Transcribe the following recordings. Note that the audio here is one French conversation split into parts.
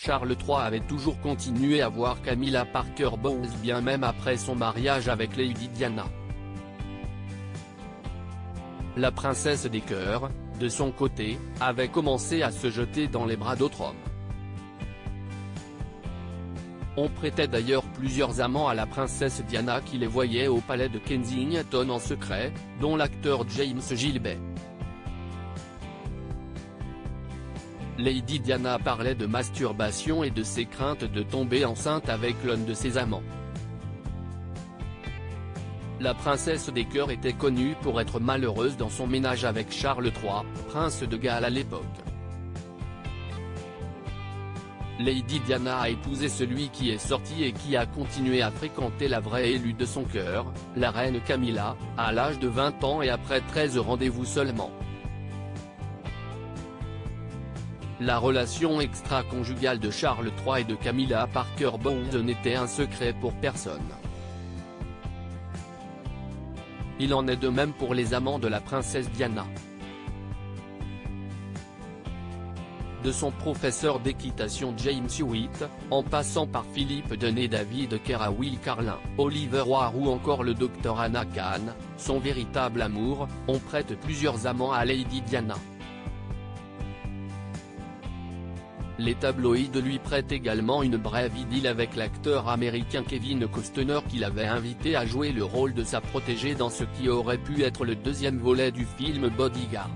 Charles III avait toujours continué à voir Camilla Parker Bowles bien même après son mariage avec Lady Diana. La princesse des cœurs, de son côté, avait commencé à se jeter dans les bras d'autres hommes. On prêtait d'ailleurs plusieurs amants à la princesse Diana qui les voyait au palais de Kensington en secret, dont l'acteur James Gilbey. Lady Diana parlait de masturbation et de ses craintes de tomber enceinte avec l'un de ses amants. La princesse des cœurs était connue pour être malheureuse dans son ménage avec Charles III, prince de Galles à l'époque. Lady Diana a épousé celui qui est sorti et qui a continué à fréquenter la vraie élue de son cœur, la reine Camilla, à l'âge de 20 ans et après 13 rendez-vous seulement. La relation extra-conjugale de Charles III et de Camilla Parker Bowles n'était un secret pour personne. Il en est de même pour les amants de la princesse Diana. De son professeur d'équitation James Hewitt, en passant par Philippe Denet, David Kerr à Will Carlin, Oliver Roy ou encore le docteur Anna Kahn, son véritable amour, on prête plusieurs amants à Lady Diana. Les tabloïds lui prêtent également une brève idylle avec l'acteur américain Kevin Costner qui l'avait invité à jouer le rôle de sa protégée dans ce qui aurait pu être le deuxième volet du film Bodyguard.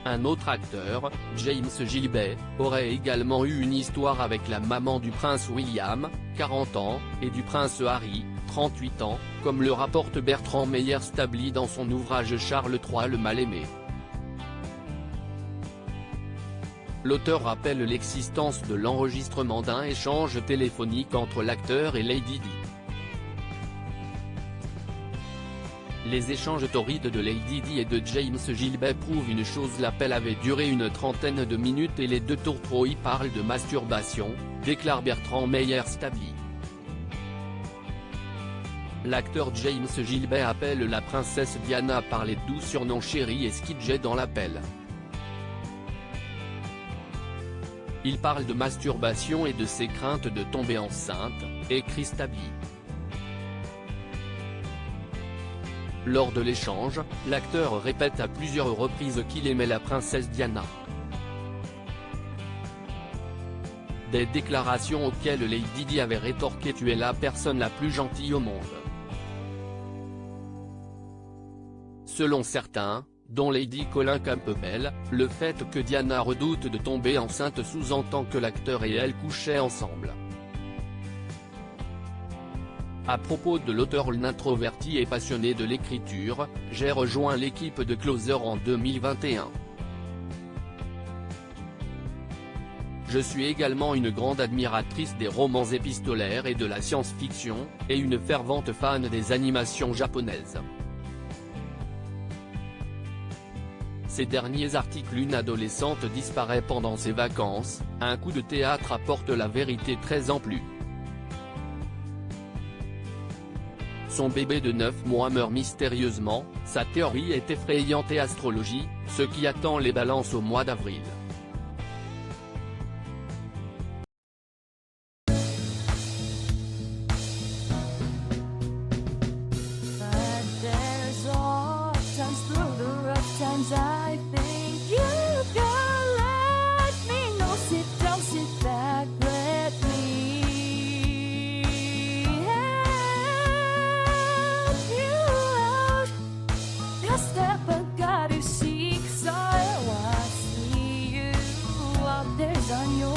Un autre acteur, James Gilbey, aurait également eu une histoire avec la maman du prince William, 40 ans, et du prince Harry, 38 ans, comme le rapporte Bertrand Meyer-Stably dans son ouvrage Charles III le mal-aimé. L'auteur rappelle l'existence de l'enregistrement d'un échange téléphonique entre l'acteur et Lady Di. Les échanges torrides de Lady Di et de James Gilbey prouvent une chose: l'appel avait duré une trentaine de minutes et les deux tourtereaux y parlent de masturbation, déclare Bertrand Meyer-Stably. L'acteur James Gilbey appelle la princesse Diana par les doux surnoms chérie et Skidget dans l'appel. Il parle de masturbation et de ses craintes de tomber enceinte, écrit Stably. Lors de l'échange, l'acteur répète à plusieurs reprises qu'il aimait la princesse Diana. Des déclarations auxquelles Lady Di avait rétorqué: tu es la personne la plus gentille au monde. Selon certains, dont Lady Colin Campbell, le fait que Diana redoute de tomber enceinte sous-entend que l'acteur et elle couchaient ensemble. À propos de l'auteur introverti et passionné de l'écriture, j'ai rejoint l'équipe de Closer en 2021. Je suis également une grande admiratrice des romans épistolaires et de la science-fiction, et une fervente fan des animations japonaises. Ces derniers articles: une adolescente disparaît pendant ses vacances, un coup de théâtre apporte la vérité 13 ans plus. Son bébé de 9 mois meurt mystérieusement, sa théorie est effrayante et astrologie, ce qui attend les balances au mois d'avril. I think you can let me know. Sit down, sit back, let me help you out. Just step back, gotta seek, so I see you out there's on your